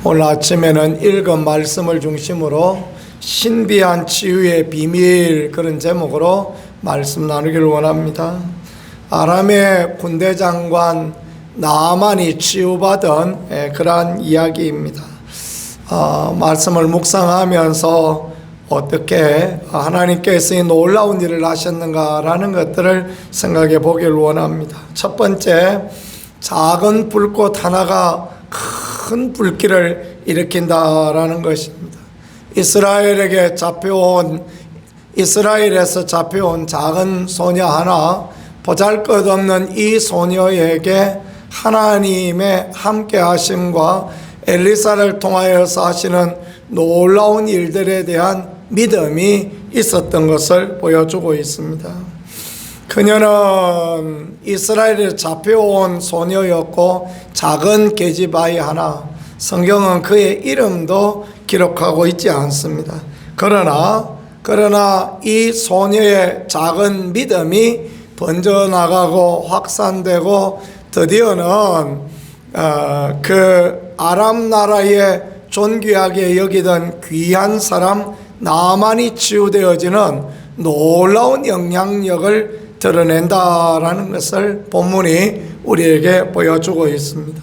오늘 아침에는 읽은 말씀을 중심으로 신비한 치유의 비밀, 그런 제목으로 말씀 나누기를 원합니다. 아람의 군대 장관 나아만이 치유받은 그러한 이야기입니다. 말씀을 묵상하면서 어떻게 하나님께서 이 놀라운 일을 하셨는가라는 것들을 생각해 보기를 원합니다. 첫 번째, 작은 불꽃 하나가 큰 불길을 일으킨다라는 것입니다. 이스라엘에서 잡혀온 작은 소녀 하나, 보잘것없는 이 소녀에게 하나님의 함께 하심과 엘리사를 통하여서 하시는 놀라운 일들에 대한 믿음이 있었던 것을 보여주고 있습니다. 그녀는 이스라엘에 잡혀온 소녀였고 작은 계집아이 하나, 성경은 그의 이름도 기록하고 있지 않습니다. 그러나 이 소녀의 작은 믿음이 번져나가고 확산되고 드디어는 그 아람 나라의 존귀하게 여기던 귀한 사람 나아만이 치유되어지는 놀라운 영향력을 드러낸다라는 것을 본문이 우리에게 보여주고 있습니다.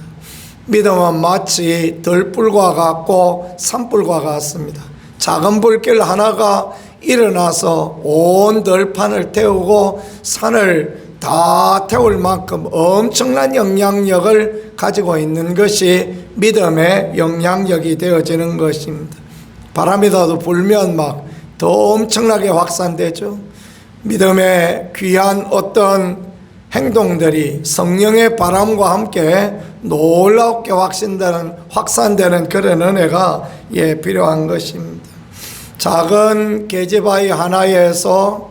믿음은 마치 들불과 같고 산불과 같습니다. 작은 불길 하나가 일어나서 온 들판을 태우고 산을 다 태울 만큼 엄청난 영향력을 가지고 있는 것이 믿음의 영향력이 되어지는 것입니다. 바람이라도 불면 막 더 엄청나게 확산되죠. 믿음의 귀한 어떤 행동들이 성령의 바람과 함께 놀랍게 확산되는 그런 은혜가 필요한 것입니다. 작은 계집아이 하나에서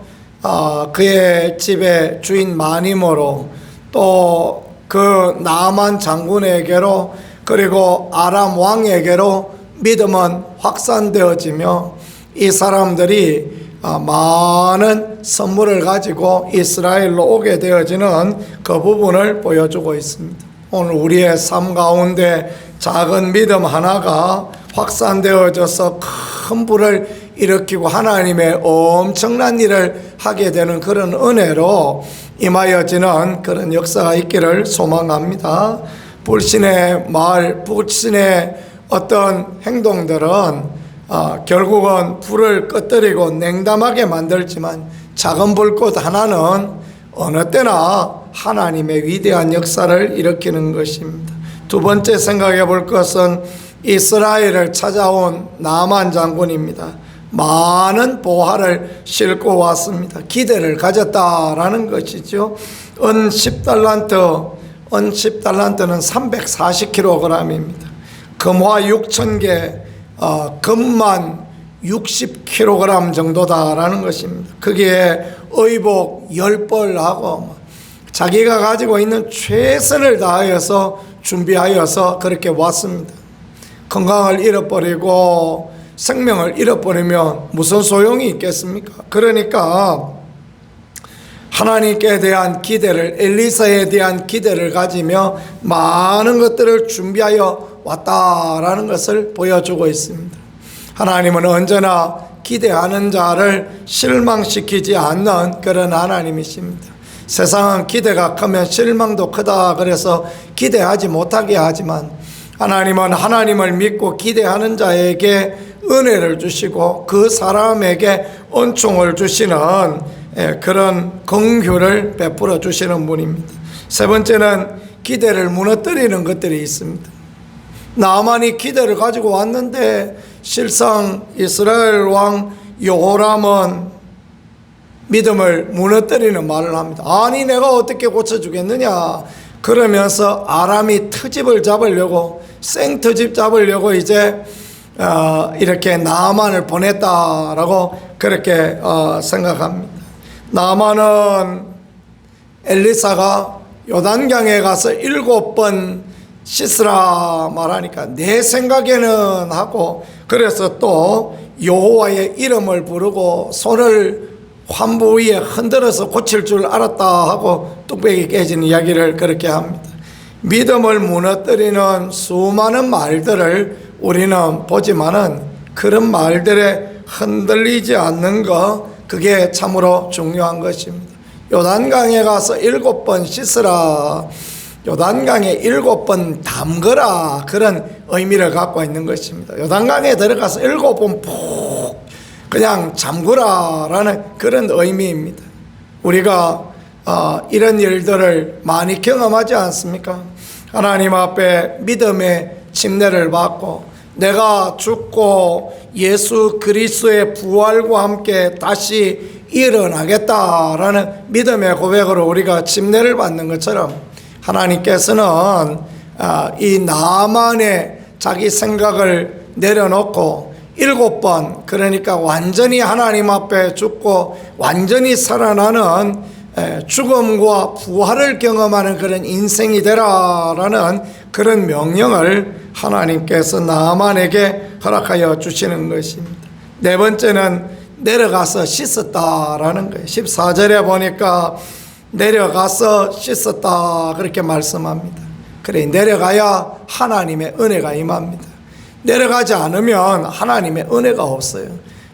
그의 집의 주인 마님으로, 또 그 나아만 장군에게로, 그리고 아람 왕에게로 믿음은 확산되어지며 이 사람들이 많은 선물을 가지고 이스라엘로 오게 되어지는 그 부분을 보여주고 있습니다. 오늘 우리의 삶 가운데 작은 믿음 하나가 확산되어져서 큰 불을 일으키고 하나님의 엄청난 일을 하게 되는 그런 은혜로 임하여지는 그런 역사가 있기를 소망합니다. 불신의 말, 불신의 어떤 행동들은 결국은 불을 꺼뜨리고 냉담하게 만들지만 작은 불꽃 하나는 어느 때나 하나님의 위대한 역사를 일으키는 것입니다. 두 번째 생각해 볼 것은 이스라엘을 찾아온 나아만 장군입니다. 많은 보화를 싣고 왔습니다. 기대를 가졌다라는 것이죠. 은 10달란트는 340kg입니다. 금화 6,000개, 금만 60kg 정도다라는 것입니다. 거기에 의복 10벌하고 자기가 가지고 있는 최선을 다하여서 준비하여서 그렇게 왔습니다. 건강을 잃어버리고 생명을 잃어버리면 무슨 소용이 있겠습니까? 그러니까 하나님께 대한 기대를, 엘리사에 대한 기대를 가지며 많은 것들을 준비하여 왔다라는 것을 보여주고 있습니다. 하나님은 언제나 기대하는 자를 실망시키지 않는 그런 하나님이십니다. 세상은 기대가 크면 실망도 크다 그래서 기대하지 못하게 하지만, 하나님은 하나님을 믿고 기대하는 자에게 은혜를 주시고 그 사람에게 은총을 주시는 그런 긍휼을 베풀어 주시는 분입니다. 세 번째는 기대를 무너뜨리는 것들이 있습니다. 나아만이 기대를 가지고 왔는데 실상 이스라엘 왕 여호람은 믿음을 무너뜨리는 말을 합니다. 아니 내가 어떻게 고쳐주겠느냐 그러면서 아람이 트집을 잡으려고, 생트집 잡으려고 이제 이렇게 나아만을 보냈다라고 그렇게 생각합니다. 나아만은 엘리사가 요단강에 가서 7번 씻으라 말하니까 내 생각에는 하고, 그래서 또 여호와의 이름을 부르고 손을 환부 위에 흔들어서 고칠 줄 알았다 하고 뚝배기 깨진 이야기를 그렇게 합니다. 믿음을 무너뜨리는 수많은 말들을 우리는 보지만은 그런 말들에 흔들리지 않는 거, 그게 참으로 중요한 것입니다. 요단강에 가서 7번 씻으라, 요단강에 7번 담그라, 그런 의미를 갖고 있는 것입니다. 요단강에 들어가서 7번 푹 그냥 잠그라라는 그런 의미입니다. 우리가 이런 일들을 많이 경험하지 않습니까? 하나님 앞에 믿음의 침례를 받고 내가 죽고 예수 그리스도의 부활과 함께 다시 일어나겠다라는 믿음의 고백으로 우리가 침례를 받는 것처럼, 하나님께서는 이 나만의 자기 생각을 내려놓고 7번, 그러니까 완전히 하나님 앞에 죽고 완전히 살아나는 죽음과 부활을 경험하는 그런 인생이 되라라는 그런 명령을 하나님께서 나만에게 허락하여 주시는 것입니다. 네 번째는 내려가서 씻었다라는 거예요. 14절에 보니까 내려가서 씻었다 그렇게 말씀합니다. 그래, 내려가야 하나님의 은혜가 임합니다. 내려가지 않으면 하나님의 은혜가 없어요.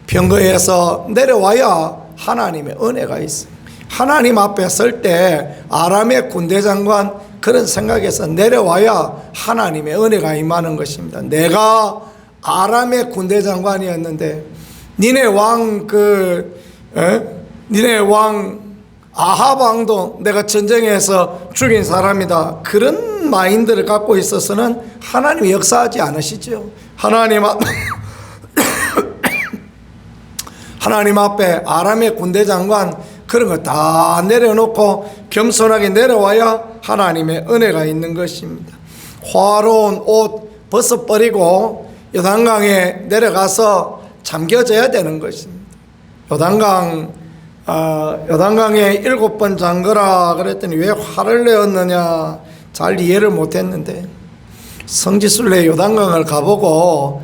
병거에서 내려와야 하나님의 은혜가 있어요. 하나님 앞에 설 때 아람의 군대 장관 그런 생각에서 내려와야 하나님의 은혜가 임하는 것입니다. 내가 아람의 군대 장관이었는데 니네 왕 아합 왕도 내가 전쟁에서 죽인 사람이다, 그런 마인드를 갖고 있어서는 하나님이 역사하지 않으시죠. 하나님 앞에 아람의 군대 장관 그런 거 다 내려놓고 겸손하게 내려와야 하나님의 은혜가 있는 것입니다. 화로운 옷 벗어버리고 요단강에 내려가서 잠겨져야 되는 것입니다. 요단강에 7번 잠그라 그랬더니 왜 화를 내었느냐 잘 이해를 못했는데, 성지순례 요단강을 가보고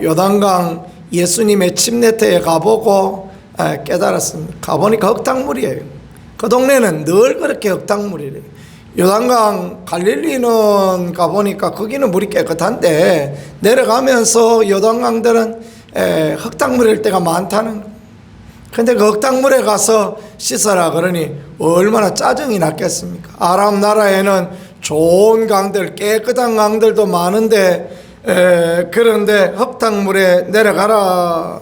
요단강 예수님의 침례터에 가보고 깨달았습니다. 가보니까 흙탕물이에요. 그 동네는 늘 그렇게 흙탕물이래요. 요단강 갈릴리는 가보니까 거기는 물이 깨끗한데 내려가면서 요단강들은 흙탕물일 때가 많다는 거예요. 근데 그 흙탕물에 가서 씻어라 그러니 얼마나 짜증이 났겠습니까? 아람 나라에는 좋은 강들, 깨끗한 강들도 많은데 그런데 흙탕물에 내려가라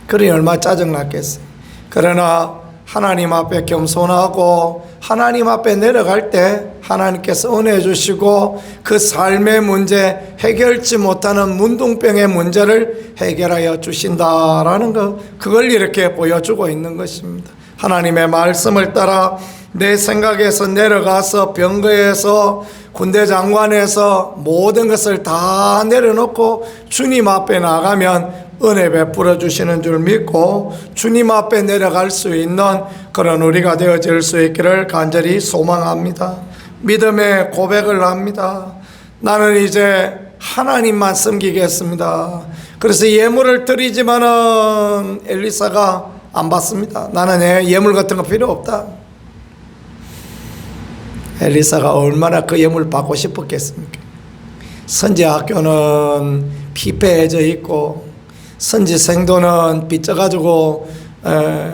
그러니 얼마나 짜증 났겠어요. 그러나 하나님 앞에 겸손하고 하나님 앞에 내려갈 때 하나님께서 은혜 주시고 그 삶의 문제, 해결치 못하는 문둥병의 문제를 해결하여 주신다라는 것, 그걸 이렇게 보여주고 있는 것입니다. 하나님의 말씀을 따라 내 생각에서 내려가서 병거에서 군대 장관에서 모든 것을 다 내려놓고 주님 앞에 나가면 은혜 베풀어 주시는 줄 믿고 주님 앞에 내려갈 수 있는 그런 우리가 되어질 수 있기를 간절히 소망합니다. 믿음의 고백을 합니다. 나는 이제 하나님만 섬기겠습니다. 그래서 예물을 드리지만은 엘리사가 안 받습니다. 나는 예물 같은 거 필요 없다. 엘리사가 얼마나 그 예물 받고 싶었겠습니까? 선지학교는 피폐해져 있고 선지생도는 빚져가지고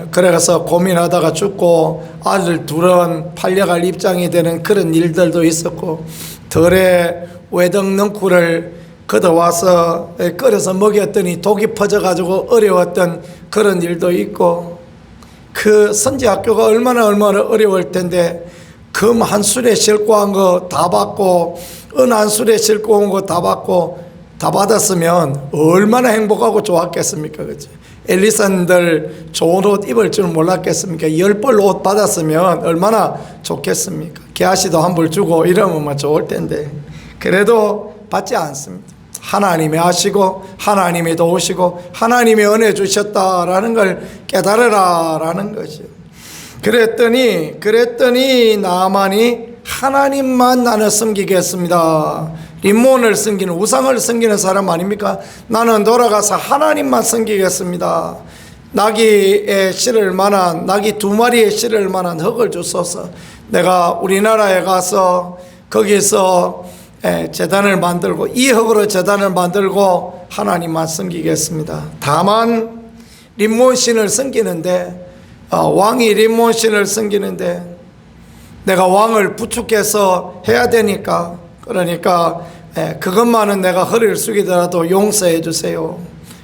그래서 고민하다가 죽고 아들 둘은 팔려갈 입장이 되는 그런 일들도 있었고, 덜에 외등능쿨을 걷어와서 끓여서 먹였더니 독이 퍼져가지고 어려웠던 그런 일도 있고, 그 선지학교가 얼마나 어려울 텐데 금 한 술에 싣고 한 거 다 받고 은 한 술에 싣고 온 거 다 받고 다 받았으면 얼마나 행복하고 좋았겠습니까? 그렇죠? 엘리사님들 좋은 옷 입을 줄 몰랐겠습니까? 10벌 옷 받았으면 얼마나 좋겠습니까? 개아씨도 한 벌 주고 이러면 좋을 텐데 그래도 받지 않습니다. 하나님이 하시고 하나님이 도우시고 하나님이 은혜 주셨다라는 걸 깨달으라라는 것이요. 그랬더니 나만이 하나님만 나는 섬기겠습니다. 림몬을 섬기는, 우상을 섬기는 사람 아닙니까? 나는 돌아가서 하나님만 섬기겠습니다. 나귀에 실을 만한, 나귀 2마리에 실을 만한 흙을 주소서. 내가 우리나라에 가서 거기서 제단을 만들고 2억으로 제단을 만들고 하나님만 섬기겠습니다. 다만 림몬신을 섬기는데 왕이 림몬신을 섬기는데 내가 왕을 부축해서 해야 되니까 그러니까 그것만은 내가 허리를 숙이더라도 용서해 주세요.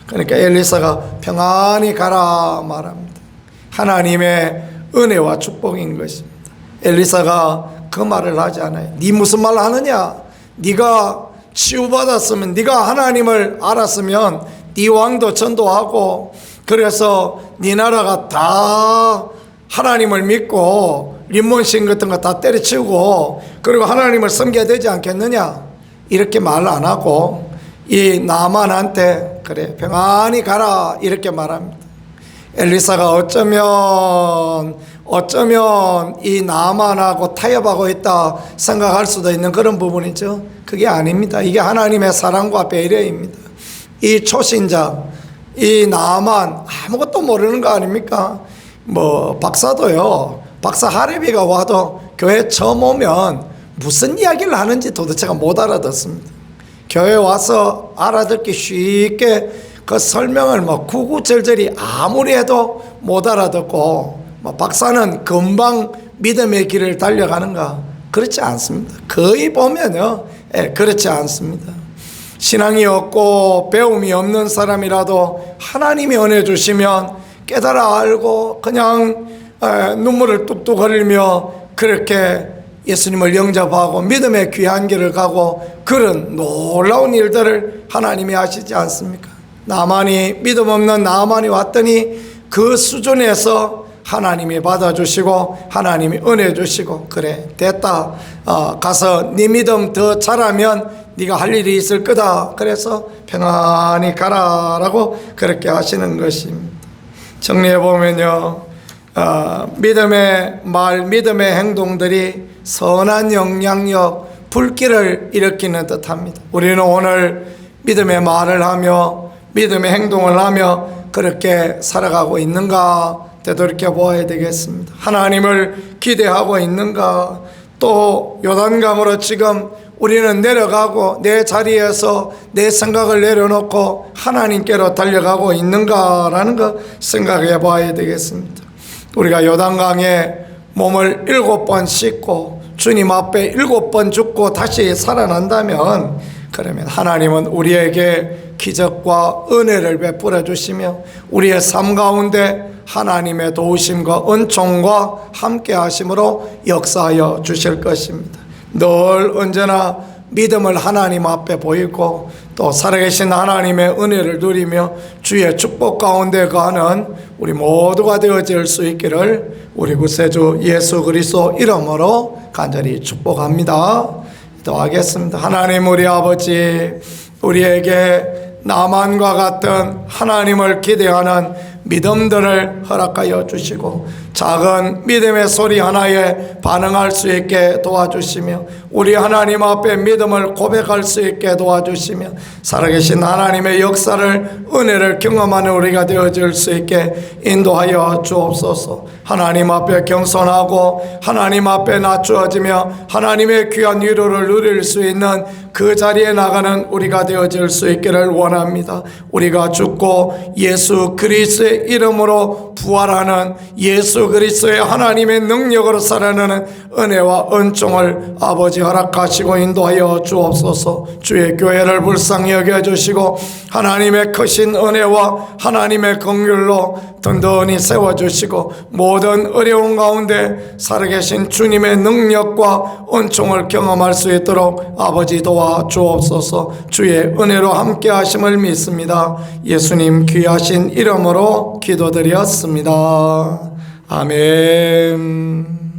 그러니까 엘리사가 평안히 가라 말합니다. 하나님의 은혜와 축복인 것입니다. 엘리사가 그 말을 하지 않아요. 네 무슨 말 하느냐? 네가 치유받았으면 네가 하나님을 알았으면 네 왕도 전도하고 그래서 네 나라가 다 하나님을 믿고 림몬신 같은 거 다 때려치우고 그리고 하나님을 섬겨야 되지 않겠느냐? 이렇게 말 안 하고 이 나만한테 그래 평안히 가라 이렇게 말합니다. 엘리사가 어쩌면 이 나만하고 타협하고 있다 생각할 수도 있는 그런 부분이죠. 그게 아닙니다. 이게 하나님의 사랑과 배려입니다. 이 초신자 이 나만 아무것도 모르는 거 아닙니까? 뭐 박사도요, 박사 하레비가 와도 교회 처음 오면 무슨 이야기를 하는지 도대체가 못 알아듣습니다. 교회 와서 알아듣기 쉽게 그 설명을 뭐 구구절절히 아무리 해도 못 알아듣고 박사는 금방 믿음의 길을 달려가는가? 그렇지 않습니다. 거의 보면요, 그렇지 않습니다. 신앙이 없고 배움이 없는 사람이라도 하나님이 은혜 주시면 깨달아 알고 그냥 눈물을 뚝뚝 흘리며 그렇게 예수님을 영접하고 믿음의 귀한 길을 가고 그런 놀라운 일들을 하나님이 하시지 않습니까? 나만이 믿음 없는 나만이 왔더니 그 수준에서 하나님이 받아주시고 하나님이 은혜 주시고 그래 됐다, 가서 네 믿음 더 자라면 네가 할 일이 있을 거다. 그래서 평안히 가라라고 그렇게 하시는 것입니다. 정리해 보면요, 믿음의 말, 믿음의 행동들이 선한 영향력, 불길을 일으키는 듯합니다. 우리는 오늘 믿음의 말을 하며 믿음의 행동을 하며 그렇게 살아가고 있는가 되돌이켜 보아야 되겠습니다. 하나님을 기대하고 있는가? 또 요단강으로 지금 우리는 내려가고 내 자리에서 내 생각을 내려놓고 하나님께로 달려가고 있는가라는 거 생각해 봐야 되겠습니다. 우리가 요단강에 몸을 7번 씻고 주님 앞에 7번 죽고 다시 살아난다면 그러면 하나님은 우리에게 기적과 은혜를 베풀어 주시며 우리의 삶 가운데 하나님의 도우심과 은총과 함께 하심으로 역사하여 주실 것입니다. 늘 언제나 믿음을 하나님 앞에 보이고 또 살아계신 하나님의 은혜를 누리며 주의 축복 가운데 가는 우리 모두가 되어질 수 있기를 우리 구세주 예수 그리스도 이름으로 간절히 축복합니다. 기도하겠습니다. 하나님 우리 아버지, 우리에게 나만과 같은 하나님을 기대하는 믿음들을 허락하여 주시고 작은 믿음의 소리 하나에 반응할 수 있게 도와주시며 우리 하나님 앞에 믿음을 고백할 수 있게 도와주시며 살아계신 하나님의 역사를 은혜를 경험하는 우리가 되어질 수 있게 인도하여 주옵소서. 하나님 앞에 겸손하고 하나님 앞에 낮추어지며 하나님의 귀한 위로를 누릴 수 있는 그 자리에 나가는 우리가 되어질 수 있기를 원합니다. 우리가 죽고 예수 그리스도의 이름으로 부활하는 예수 그리스도의 하나님의 능력으로 살아나는 은혜와 은총을 아버지 허락하시고 인도하여 주옵소서. 주의 교회를 불쌍히 여겨주시고 하나님의 크신 은혜와 하나님의 긍휼로 든든히 세워주시고 모든 어려운 가운데 살아계신 주님의 능력과 은총을 경험할 수 있도록 아버지 도와 주옵소서. 주의 은혜로 함께 하심을 믿습니다. 예수님 귀하신 이름으로 기도드렸습니다. 아멘.